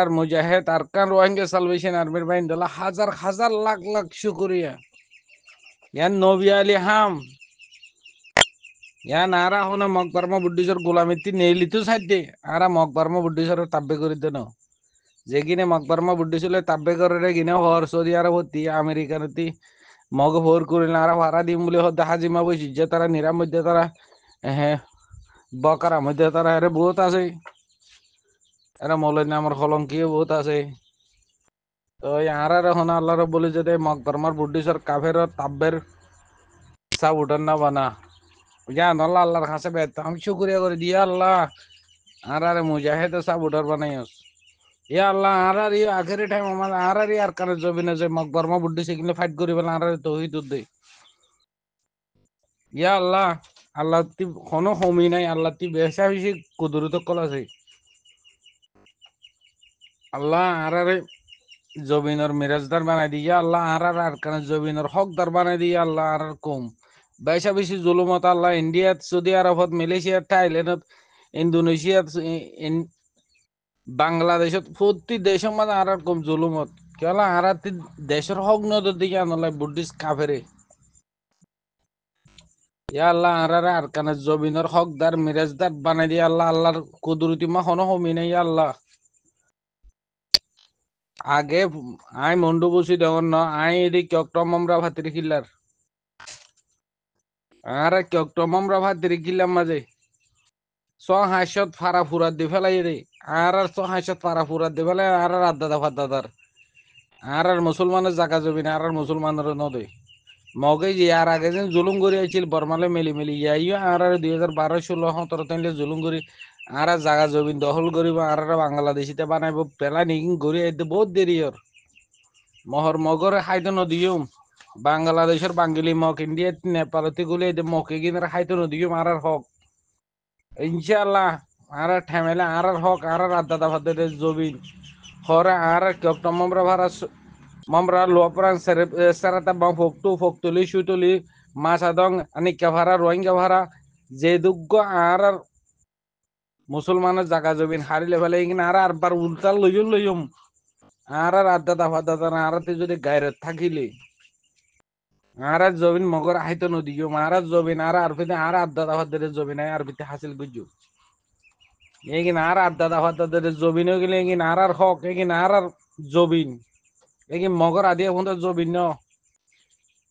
আর মুজাহিদ Arkan Rohingya salvation আর্মির বাহিনী দলা হাজার হাজার লাখ লাখ শুকরিয়া ইয়ান নবী আলী হাম ইয়ান আরা হন মকবরমা বুদ্ধিজর গোলামিতি নেইলিতো সাইডে আরা মকবরমা বুদ্ধিজর তাব্বে করে দেন যেগিনে মকবরমা বুদ্ধিছিল তাব্বে করে গিনে হর সৌদি আরবতি আমেরিকানতি মগ ভোর করিল আরা ভাড়া দিম বলে হদ্দা হাজিমা বসি যে তারা নিরাম মধ্যে তারা হ্যাঁ বকারা মধ্যে তারা এরে বহুত আছে এরা মৌলানা আমার কলঙ্কিও বহুত আছে তো আর হন আল্লাহ বলে যে মকবরমার বুদ্ধিসর কাফের তাব্বের সা উঠান না বানা জান আল্লাহ আল্লাহর কাছে বেত আমি শুকরিয়া করে দিয়া আল্লাহ আর মুজাহিদ সব উঠার বানাইস ইয়া আল্লাহ আর ই আখেরি টাইম আমার আর আর কানে জবিনে যে মকবরমা বুদ্ধি সেগুলো ফাইট করি বলে আর তৌহিদ দে ইয়া আল্লাহ আল্লাহ তি কোনো হমি নাই আল্লাহ তি বেশা বেশি কুদরত কল আছে আল্লাহ আর জবিনর মিরাজদার বানাই দিয়া আল্লাহ আর কানে জবিনর হকদার বানাই দিয়া আল্লাহ আর কম বেশা বেশি জুলুমত আল্লাহ ইন্ডিয়াত সৌদি আরবত মালয়েশিয়াত থাইল্যান্ডত ইন্দোনেশিয়াত বাংলাদেশত প্রতি দেশের মানে আর কম জুলুমত কেলা আর দেশের হক নজর দিকে আনলাই বুদ্ধিস্ট কাফেরে ইয়া আল্লাহ আর কানে জবিনর হকদার মিরাজদার বানাই দিয়া আল্লাহ আল্লাহর কুদরতি মা হন হমি নাই আল্লাহ আগে আই মন্ডু বসি দেওয়ার ন আই এদিক চক্রম আমরা ভাতির খিল্লার আর চক্রম আমরা ভাতির খিল্লার মাঝে হাসত ফারা ফুরাত দি ফেলাই রে আর হাসত ফারা ফুরাত দি ফেলাই আর আদাদা ফাদাদার আর মুসলমানের জায়গা জমি না আর মুসলমানের নদী মগে যে আর আগে যেন জুলুম করে আইছিল বর্মালে মেলি মেলি ইয়াইও আর 2012-16-17 তাইলে জুলুম করি আর জায়গা জমি দখল করিব আর বাংলাদেশিতে বানাইব পেলা নিকিং করে আইতে বহুত দেরি ওর মহর মগরে খাইতে নদীম বাংলাদেশের বাঙ্গিলি মগ ইন্ডিয়া নেপালতে গুলি মকে কিনার খাইতে নদীম আর হক ইনশাআল্লাহ আর ঠেমেলে আর হক আর আদাদা ফাদাদে জবিন হরে আর ক্যাপ্টন মামরা ভাড়া মামরা লোপরান সারাতা বাম ফকতুলি সুতুলি মাসাদং আনিকা ভাড়া রোহিঙ্গা ভাড়া যে দুগ্গ আর মুসলমানের জায়গা জবিন হারিলে ফেলে কিনা আর বার উল্টা লইম আর আদাদা ফাদাদা আর যদি গায়রে থাকিলে আর জবিন মগর আইতো নদীও আর জবিন আর ফিতে আর আদাদা ফাদাদে জবিন আর ফিতে হাসিল গুজু এগিন আর আদাদা ফাদাদে জবিন গেলে এগিন আর হক এগিন আর জবিন এগিন মগর আদি এখন জবিন ন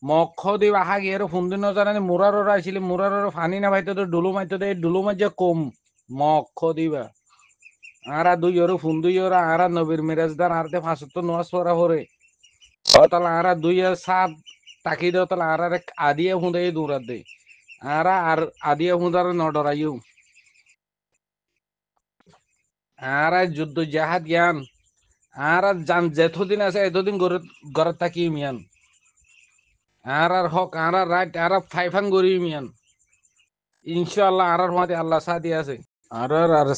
মক্ষ দিব আহা গিয়ে ফুন্দিন জানে মুরার আইছিলে মুরার ফানি না ভাইতো ডুলু মাইতো দে ডুলু মাইজে কম মক্ষ দিবা আর দুই ওর ফুন্দুই ওরা আর নবীর মিরাজদার আর তে 75 নোয়াজ পড়া হরে তাহলে আর দুই সাত তাকি দাও তাহলে আর আদিয়ে ফুঁদে দূরাত দে আর আদিয়ে ফুঁদার ন ডরাইও আর যুদ্ধ জাহাদ জ্ঞান আর জান যেতদিন আছে এতদিন ঘরে থাকি মিয়ান আর হক আর রাইট আর ফাইফাং গরি মিয়ান ইনশাআল্লাহ আর মাঝে আল্লাহ সাথী আছে আর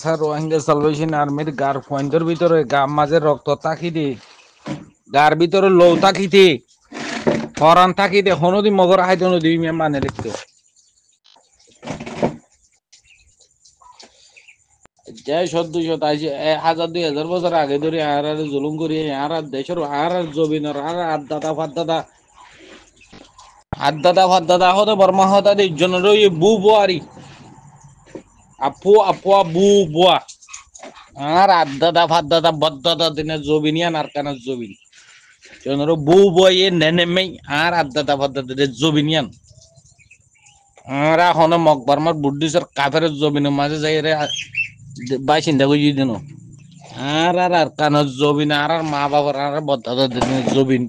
স্যার রোহিঙ্গা সালভেশন আর্মির গার পয়েন্টের ভিতরে গাম মাঝে রক্ত তাকি দি গার ভিতরে লৌ তাকি দি ফরান থাকি দে হনদি মগর হাইতে নদী মিয়া মানে লিখতো যাই 1000-2000 বছর আগে ধরে আর জুলুম করি আর দেশের আর জবিনর আর আদাদা ফাদাদা হতে বর্মা হতা দি জনের বু বুয়ারি আপু বু বুয়া আর আদাদা ফাদাদা বদাদা দিনে জবিনিয়ান আর কানা জবিন জনের বু বুয়ে নেনেমেই আর আদাদা ফাদাদা জবিনিয়ান আর এখন মকবরমার বুদ্ধিসর কাফের জবিনের মাঝে যাই রে বাসিন্দা কই দিন আর কানা জবিন আর মা বাবার আর বদাদা দিনে জবিন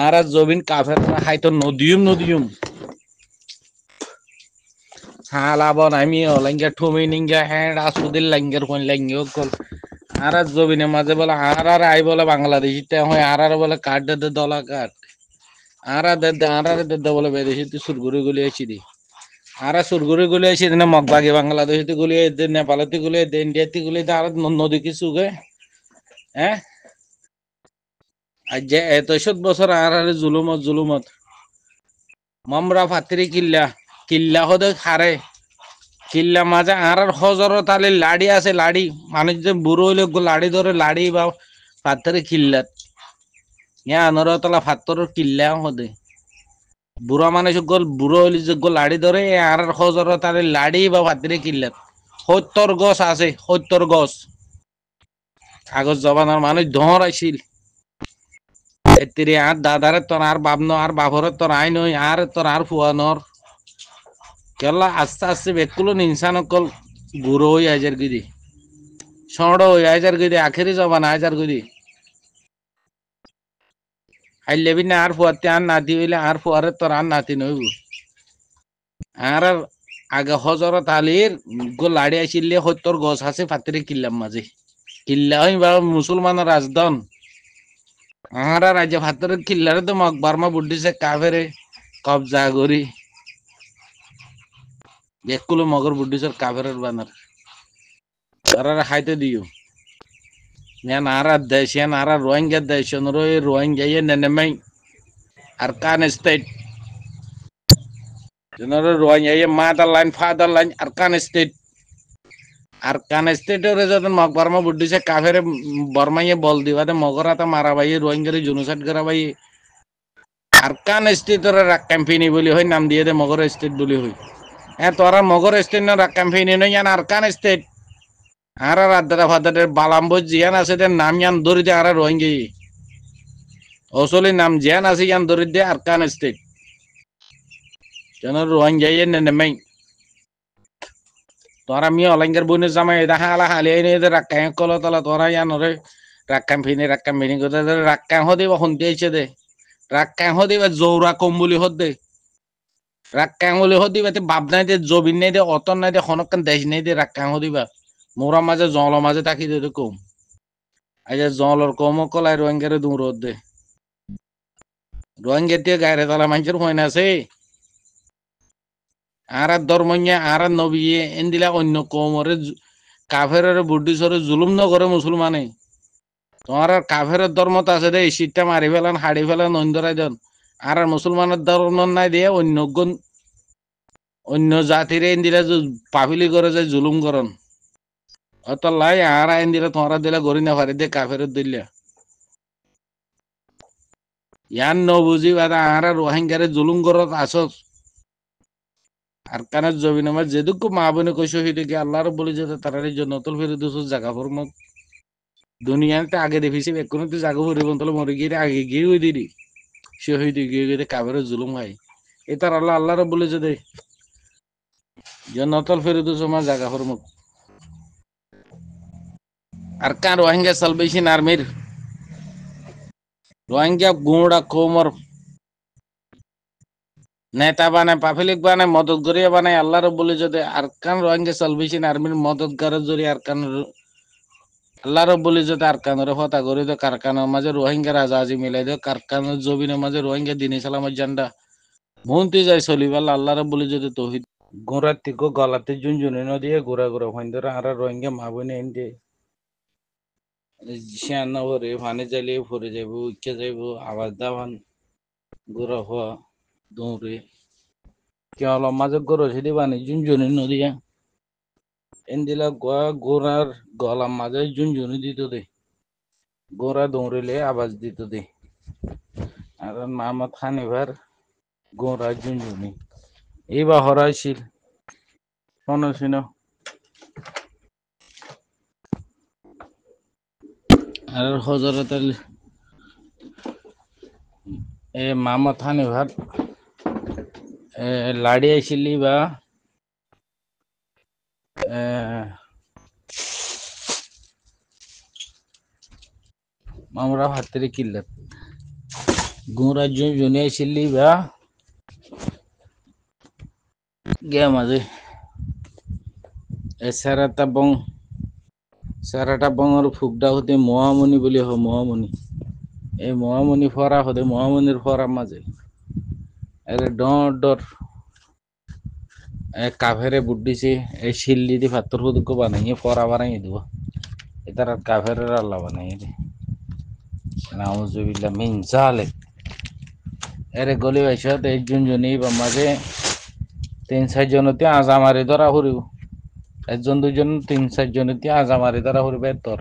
আর জবিন কাফের হাইতো নদীম হালাবন আমি লাঙ্গা ঠুমি নিঙ্গা হ্যাঁ আসুদিল লাঙ্গের কোন লাঙ্গিও কল আর জবিনের মাঝে বলে আর আই বলে বাংলাদেশিতে হয় আর বলে কাঠ দে দলা কাঠ আর দে বলে বেদেশিতে সুরগুরি গুলি আছি দি আর সুরগুরি গুলি আছি না মগবাগি বাংলাদেশিতে গুলি দে নেপালতে গুলি দে ইন্ডিয়াতে গুলি দে আর নদী কিছু গে হ্যাঁ আজ যে 100 বছর আর জুলুমত মামরা ফাতিরি কিল্লা হদে খারে কিল্লা মাঝে আর হজরত আলী লাড়ি আছে লাড়ি মানুষ যে বুড়ো হইলে লাড়ি ধরে লাড়ি বা পাথরে কিল্লাত ইয়া আনরতলা পাথরের কিল্লা হদে বুড়া মানুষ গোল বুড়ো হইলে যে গোল লাড়ি ধরে আর হজরত আলী লাড়ি বা পাথরে কিল্লাত ৭০ গছ আছে ৭০ গছ কাগজ জবানোর মানুষ ধর আইছিল এতিরে আর দাদারে তোর আর বাবনো আর বাবরে তোর আই নই আর তোর আর ফুয়ানোর কেলা আস্তে আস্তে বেকুলো ইনসান কল বুড়ো হই আইজার গিদি সড় হই আইজার গিদি আখেরি জবান আইজার গিদি আইলে বিনা আর ফুয়াতে আর নাতি হইলে আর ফুয়ারে তোর আর নাতি নইব আর আগে হজরত আলীর গো লাড়ি আইছিলে ৭০ গছ আছে ফাতিরে কিল্লাম মাঝে কিল্লা হই বা মুসলমানের রাজধান আর রাজ্য ফাতিরে কিল্লারে তো মকবরমা বুদ্ধিছে কাফেরে কবজা করি বেকুলো মগর বুদ্ধিসের কাফেরের বানার তারা খাইতে দিও ഞാൻ ആരാദേശ് ഞാൻ ആരാ റോഹിംഗ്യ ദേശം Rohingya നെനമൈ Arkan State general Rohingya motherland fatherland Arkan State ওরে যখন মগ বর্মা বুদ্ধিছে কাফের বর্মাইয়ে বল দিবাতে মগরাতা মারা ভাই রোহিঙ্গারে জুনুসাইড করা ভাই আরকান স্টেট ওরা রাক ক্যাম্পেইনি বলি হয় নাম দিয়ে দে মগর স্টেট বলি হয় হ্যাঁ তোরা মগর স্টেট না রাক ক্যাম্পেইনি নয় ইয়ান আরকান স্টেট আর রাদ্দাটা ফাদ্দাটের বালাম্ব জিয়ান আছে তার নাম ইয়ান ধরি দে আর রোহিঙ্গি আসলে নাম জিয়ান আছে ইয়ান ধরি দে আরকান স্টেট যেন রোহিঙ্গা নেমেই তোরা মি অলঙ্কার বইনে জামাই দেখা আলা হালি আইনে রাক্কাং কল তলা তোরা ইয়ান রে রাক্কাম ফিনি কথা রাক্কাং হদে বা হন্তি আইছে দে রাক্কাং হদে বা জৌরা কম বলি হদ দে রাক্কাং বলি হদি বা বাপ নাই দে জবিন নাই দে অতন নাই দে খনকান দেশ নাই দে রাক্কাং হদিবা মোরা মাঝে জল মাঝে থাকি দে কম আজ জলর কম কলাই রোহিঙ্গারে দূর দে রোহিঙ্গা দিয়ে গায়ে তলা মানুষের হয় না আছে আর ধর্মজ্ঞা আর নবিয়ে এন্দিলা অন্য কমরে কাফেরের বুদ্ধিসরে জুলুম নকরে মুসলমানে তোমার কাফেরের ধর্মত আছে দে শীতটা মারি ফেলান হাড়ি ফেলান অন্ধরাই দেন আর মুসলমানের ধর্ম নাই দিয়ে অন্য জাতিরে এন্দিলা পাফিলি করে যায় জুলুম করন অত লাই আর এন্দিলা তোমারা দিলা গড়ি না পারি দে কাফেরের দিল্লা ইয়ান নবুঝি বাদা আর রোহিঙ্গারে জুলুম করত আসস আর কানের জমিন আমার যেদুক মা বোনে কই শহীদ গিয়ে আল্লাহর বলি যে তারার জন্য নতুন ফিরে দুশো জায়গা ফরমত দুনিয়াতে আগে দেখিছি এখন তো জায়গা ফরিব তাহলে মরে গিয়ে আগে গিয়ে ওই দিদি শহীদ গিয়ে গিয়ে কাবের জুলুম হয় এ তার আল্লাহর বলি যে দে যে নতুন ফিরে দুশো আমার জায়গা ফরমত আর কান রোহিঙ্গা সালভেশন আর্মির রোহিঙ্গা গুঁড়া কোমর নেতা বানায় পাবলিক বানায় মদত করিয়া বানায় আল্লাহর বলে যদি আরকান রোহিঙ্গা সালভেশন আর্মির মদতগারের জরিয়ে আরকান আল্লাহর বলে যদি আরকানের হতা করে দে কারখানার মাঝে রোহিঙ্গা রাজাজি মিলাই দে কারখানার জমিনের মাঝে রোহিঙ্গা দিন ইসলামের জান্ডা মন্ত্রী যায় চলিবার আল্লাহর বলে যদি তহিদ গোড়ার থেকে গলাতে জুনজুনি নদীয়ে গোড়া গোড়া হইন্দর আর রোহিঙ্গা মা বোনে এনে শিয়ান্ন ভরে ফানে জ্বালিয়ে ভরে যাইব উইকে যাইব আবার দাবান গোড়া হওয়া দৌড়ে কেওয়াল মাঝে গরো সেদি বানি জুনজুনি নদীয়া এন্দিলা গোড়ার গলার মাঝে জুনজুনি দিত দে গোড়া দৌড়িলে আওয়াজ দিত দে আর মামা খানিবার গোড়া জুনজুনি এইবার হরাইছিল শোনো আর হজরত আলী এ মামা খানিবার লাড়ি আইছিলি বা মামরা হাতের কিল্লাত গোড়া জুনজুনি আইছিলি বা গে মাঝে সারাটা বঙর ফুকডা হতে মহামণি বলি হ মহামণি এই মহামণি ফরা হতে মহামণির ফরা মাঝে এর ডর কাফেরে বুদ্ধিছে এই শিল্লি দিয়ে পাথর ফুদুক বানাইয়ে ফরা বানাই দিব এটার কাফেরের আল্লাহ বানাই দে নাউজুবিল্লাহ মিন জালিক এরে গলি বাইছত একজন জনই বা মাঝে ৩-৪ জনতে আজা মারি ধরা ফুরিব একজন দুজন তিন চারজন আজামারি তারা হরিবে তোর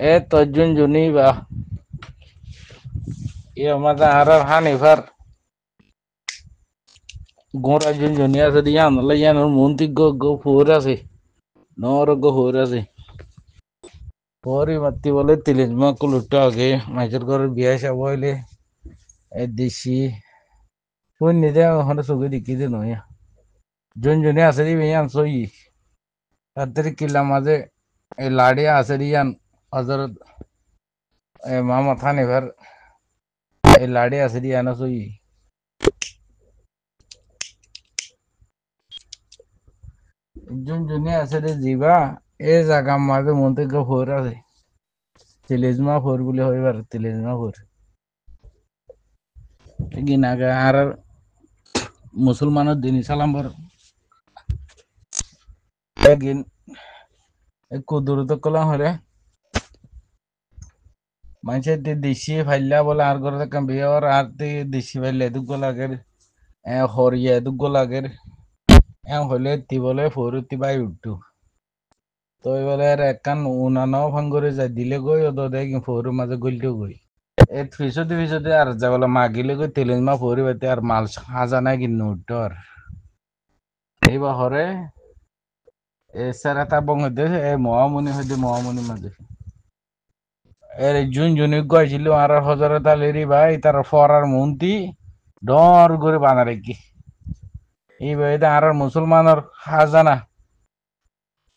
এ তর্জুন জুনি বা ই আমাদের আর হানিফার গোড়া জুন জুনি আছে দিয়া আনলে ইয়ানোর মন্ত্রী গো ফুর আছে নর গো ফুর আছে পরে মাতি বলে তিলিজমা কুলুটা আগে মাইজের ঘরের বিয়া সাব হইলে এ দেশি কোন নিজে ওখানে চোখে দেখি যে নয় জুন জুনি আছে দি ইয়ান সই তাদের কিল্লা মাঝে এই লাড়িয়া আছে ইয়ান হজরত মামা হানিফার এই লাড়ি আছে ইয়ান সই জুন জুনি আছে রে জিবা এ জায়গা মাঝে মন্ত্রী গো ফুর আছে তিলিজমা ফুর বলে হইবার তিলিজমা ফুর গিনাগে আর মুসলমানের দিন সালাম বর একদিন কুদুরত কলাম হলে মানুষের দেশি ফাইলা বলে আর ঘরে কাম বিয়ার আর দেশি ফাইলে দুগো লাগের হরিয়া দুগো লাগের হলে তি বলে ফরুতি বাই উঠু তো বলে আর একখান উনানাও ভাঙ্গরে যায় দিলে গই ও দেখ ফরুর মাঝে গলিতেও গই এই ফিসতে আর যা বলে মাগিলে গই তেলেন মা ফরি বাতে আর মাল সাজা নাই কিন্তু উঠর এইবার হরে এছাড়া বং হইতে মহামণি মাঝে এর জুন জুনি গেছিল আর হজরত আলীরি ভাই তার ফরার মন্ত্রী ডর করে বানা রেখি এই ভাই আর মুসলমানের হাজানা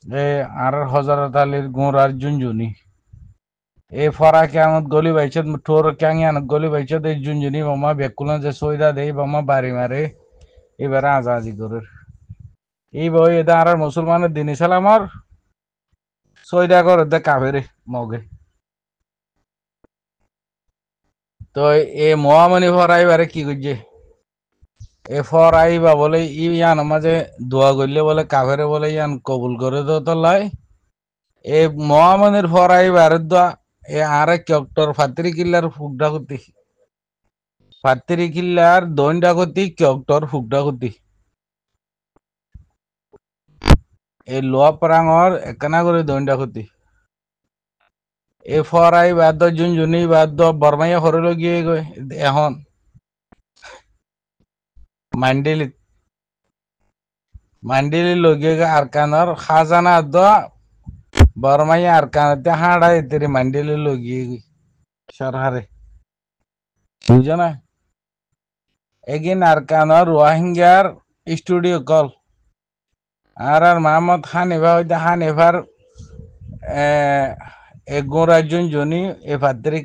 এ আর হজরত আলীর গোড়ার জুন জুনি এই ফরা কেমন গলি বাইছে ঠোর ক্যাং গলি বাইছে এই জুন জুনি বামা বেকুলা যে সইদা দেই বামা বাড়ি মারে এবারে আজাদি করে এই বই এটা আর মুসলমানের দিন সালামর সইদা করে দে কাবেরে মগে তো এ মহামণি ফরাইবারে কি করছে এ ফরাইবা বলে ইয়ান মাঝে দোয়া করলে বলে কাফেরে বলে ইয়ান কবুল করে তো লাই এ মহামণির ফরাইবার দোয়া এ আর কেক্টর ফাত্রি কিল্লার ফুকডা করতি ফাত্রি কিল্লার দইন্ডা করতি কেক্টর ফুকডা করতি এই লোয়া পরাঙর একখানা করে দইন্ডা করতি এ ফরাই বাদ জুন জুনি বাদ বরমাইয়া হরল গিয়ে গই এখন মান্ডিলি লগে আরকানর খাজানা দ বরমাইয়া আরকানতে হাড়াই তেরি মান্ডিলি লগে সরহারে বুঝো না এগিন আরকানর রোহিঙ্গার স্টুডিও কল আর মোহাম্মদ হানিফা হইতে হানিফার গোড়া জুন জনি এ ভাদ্রিক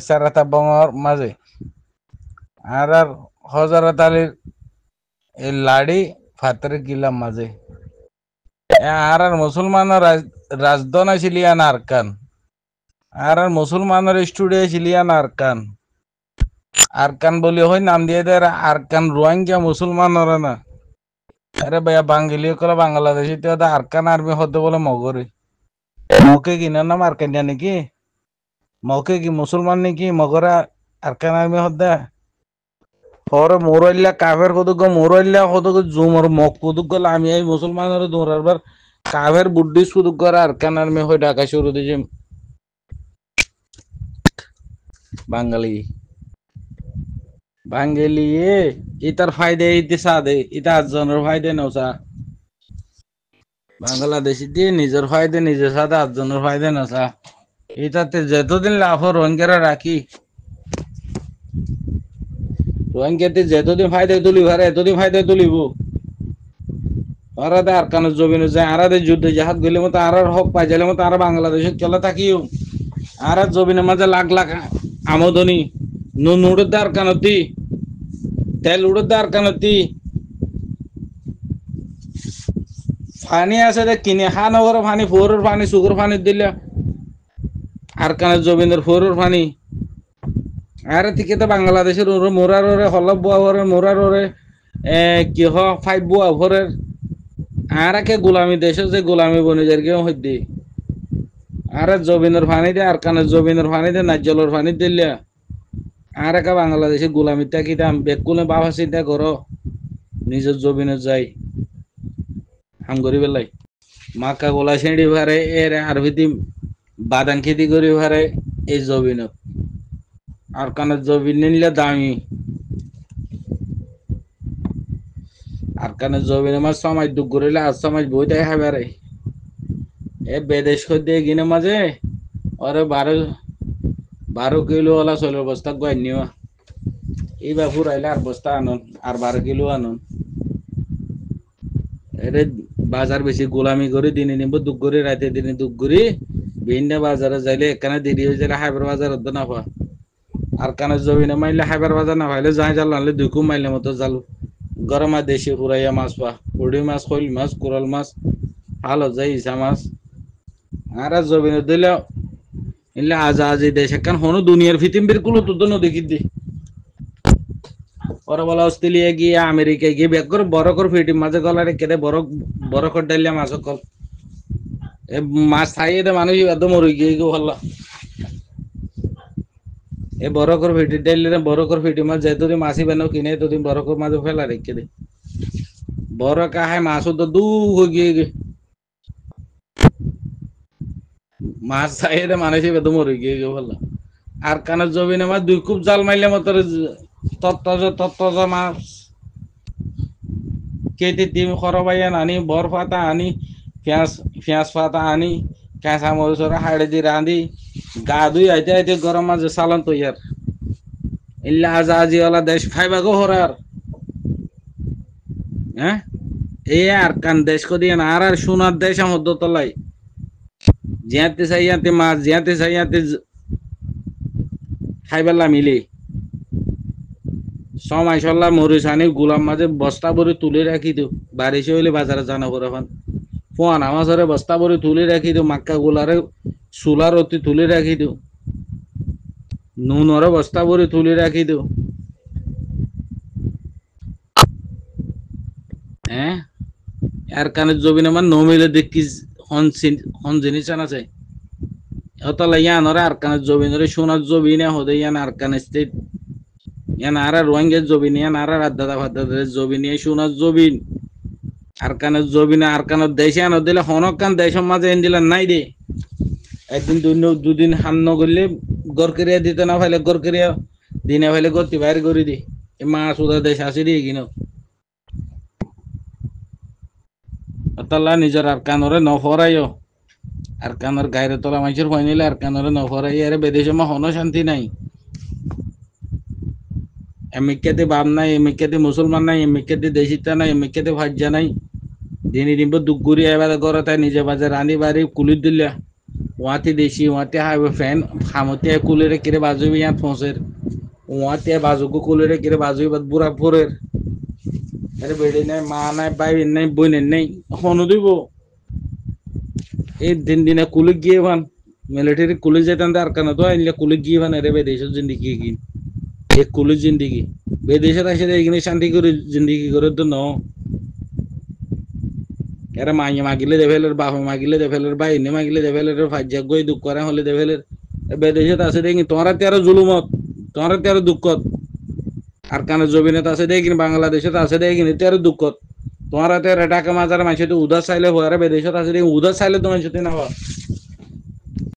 সারাতা বঙর মাঝে আর হজরত আলীর এই লাড়ি ফাতরে গিলাম মাঝে আর মুসলমানের রাজধানী ছিলিয়ান আরকান আর মুসলমানের স্টুডিও ছিলিয়ান আরকান আরকান বলি হয় নাম দিয়ে দেয় আরকান রোহিঙ্গা মুসলমানরা না আরে ভাইয়া বাঙালি কলে বাংলাদেশি তো আরকান আর্মি হতে বলে মগরে মকে কিনার নাম আরকান নাকি মকে কি মুসলমান নাকি মগরা আরকান আর্মি হতে হরে মোরাইল্লা কাফের কতক মোরাইল্লা কতক জুমর মক কতক আমি এই মুসলমানের দৌড়াবার কাফের বুদ্ধি শুরু করে আরকান আর্মি হয়ে ঢাকা শুরু দিয়েছে বাঙালি বাঙালি ইতার ফায়দে ইতি সাদে ইতা আটজনের ফায়দে নৌসা বাংলাদেশি দিয়ে নিজের ফায়দে নিজের সাথে আটজনের ফায়দে নৌসা এটাতে যতদিন লাভ রোহিঙ্গারা রাখি রোহিঙ্গাতে যতদিন ফায়দে তুলি ভারে এতদিন ফায়দে তুলিব আরাদে আর কানের জমিনে যায় আরাদে যুদ্ধে জাহাজ গেলে মতো আর হক পাই যাইলে মতো আর বাংলাদেশে চলে থাকিও আর জমিনের মাঝে লাখ লাখ আমদনি নুন উড়ে আর কানতি তেল উড়ে আর কানতি পানি আছে যে কিনে খা নগর পানি ফোরের পানি সুগর পানি দিলে আর কানের জমিনের ফোরের পানি আরে ঠিক তো বাংলাদেশের ওরে মোরার ওরে হলব বুয়া ওরে মোরার ওরে কি হ ফাইভ বুয়া ভরের আর কে গোলামি দেশে যে গোলামি বনে যার কেউ হইতে আর জমিনের পানি দে আর কানের জমিনের পানি দে নাজলের পানি দিলে আর একা বাংলাদেশে গোলামিটা কি দাম বেকুলে বাবা চিন্তা করো নিজের জমিনে যাই হাম করি পেলাই মাকা গোলা ছেড়ি ভারে এর আর ভিতি বাদাম খেতি করি ভারে এই জমিনত আর কানে জমিন নিলে দামি আর কানে জমিন আমার সমাজ দুঃখ করিলে আর সমাজ বই দেয় হাবারে এ বেদেশ দিয়ে গিনে মাঝে ওরে 12 কিলো ওলা চলের বস্তা গয় নিও এইবার ফুরাইলে আর বস্তা আনন আর 12 কিলো আনন এরে বাজার বেশি গোলামি করে দিনে নিব দুঃখ করে রাতে দিনে দুঃখ করে বিভিন্ন বাজারে যাইলে এখানে দেরি হয়ে যাইলে হাইবার বাজার হতো না পা আর কানে জমিনে মাইলে হাইবার বাজার না পাইলে যাই জাল আনলে 2 মাইলের মতো জাল গরমা দেশি ফুরাইয়া মাছ পা পুড়ি মাছ খৈল মাছ কোরাল মাছ ভালো যাই ইসা মাছ আর জমিনে দিলে এলে আজ আজি দেশ এখন হনো দুনিয়ার ফিতিম বের কুলো তো নদী দি ওরা বলা অস্ট্রেলিয়া গিয়ে আমেরিকা গিয়ে বেক করে বড় করে ফিটি মাঝে গলারে কেটে বড় বড় করে ডাইলে মাছ কল এ মাছ খাইয়ে দে মানুষ একদম মরে গিয়ে হল্লা এ বড় করে ফিটি ডাইলে বড় করে ফিটি মাছ যেহেতু মাছি বানাও কিনে তো বড় করে মাছ ফেলা রেখে দে বড় কাহায় মাছও তো দু হয়ে গিয়ে মাছ খাইয়ে দে মানুষ একদম মরে গিয়ে হল্লা আর কানের জমিনে মাছ 2 কূপ জাল মারলে মতো তত্তাজা মাছ কেটে ডিম খরবাইয়া আনি বর পাতা আনি পেঁয়াজ পাতা আনি কাঁচা মরিচরা হাড়ে দিয়ে রাঁধি গা ধুই আইতে আইতে গরম মাঝে সালান তৈয়ার ইল্লা আজ আজিওয়ালা দেশ ফাইবাগো হরার হ্যাঁ এই আর কান দেশ কো দিয়ে আর আর সোনার দেশ আমার দোতলাই জিয়াতে চাইয়াতে মাছ জিয়াতে চাইয়াতে খাইবেলা মিলি সময় সল্লা মরিচ আনি গোলাম মাঝে বস্তা ভরে তুলে রাখি দিও বারিশে হইলে বাজারে জানা করে এখন ফোন আমাজরে বস্তা ভরে তুলে রাখি দিও মাক্কা গোলারে চুলার অতি তুলে রাখি দিও নুনরে বস্তা ভরে তুলে রাখি দিও হ্যাঁ আর কানে জবিন আমার নমিলে দেখি হন জিনিস আছে অত লাইয়া নরে আর কানে জবিনরে সোনার জবিনে হদে ইয়ান আর কানে স্টেট ইয়ান আর রোহিঙ্গা জবিন ইয়ান আর দাদা ভাদাদের জবিন এই সোনার জবিন আর কানে জবিনে আর কানে দেশে আনো দিলে হনক কান দেশের মাঝে এন দিলে নাই দে একদিন দুদিন হাম নগরলে গড় করিয়া দিতে না ফাইলে গড় করিয়া দিনে ফাইলে গড়তি বাইর করে দি এই মাছ উদা দেশ আসি দিয়ে কিনো তাল্লা নিজের আর কানরে নফরাইও আর কানর গায়ের তোলা মানুষের ভয় নিলে আর কানরে নফরাই আরে বিদেশে মা হনো শান্তি নাই এমিক্যাতে বাপ নাই এমিক্যাতে মুসলমান নাই এমিক্যাতে দেশিতা নাই এমিক্যাতে ভাজ্যা নাই দিনে দিন দুঃখ ঘুরি এবার করে তাই নিজে বাজার রানি বাড়ি কুলির দিলা ওয়াতে দেশি ওয়াতে হাইবে ফ্যান খামতে কুলেরে কিরে বাজুবি ইয়াত ফোঁসের ওয়াতে বাজুকু কুলেরে কিরে বাজুবি বাদ বুড়া ফুরের আরে বেড়ে নাই মা নাই ভাই নাই বোনের নাই হনু দিব এই দিন দিনে কুলে গিয়ে ভান মিলিটারি কুলে যেতাম আর কেন তো আইলে কুলে গিয়ে ভান আরে বেদেশের জিন্দিগি কি এক কুলে জিন্দিগি বেদেশের আসে এখানে শান্তি করে জিন্দিগি করে তো ন এরা মাইয়া মাগিলে দেভেলের বাপ মাগিলে দেভেলের ভাই এনে মাগিলে দেভেলের ভাজ্যা গই দুঃখ করে হলে দেভেলের বেদেশত আছে দেখি তোমারা তেরো জুলুমত তোমারা তেরো দুঃখত আর কানে জবিনত আছে দেখি বাংলাদেশত আছে দেখি তেরো দুঃখত তোমারা তেরো টাকা মাজার মানুষ উদাস চাইলে হয় বেদেশত আছে দেখি উদাস চাইলে তো মানুষ না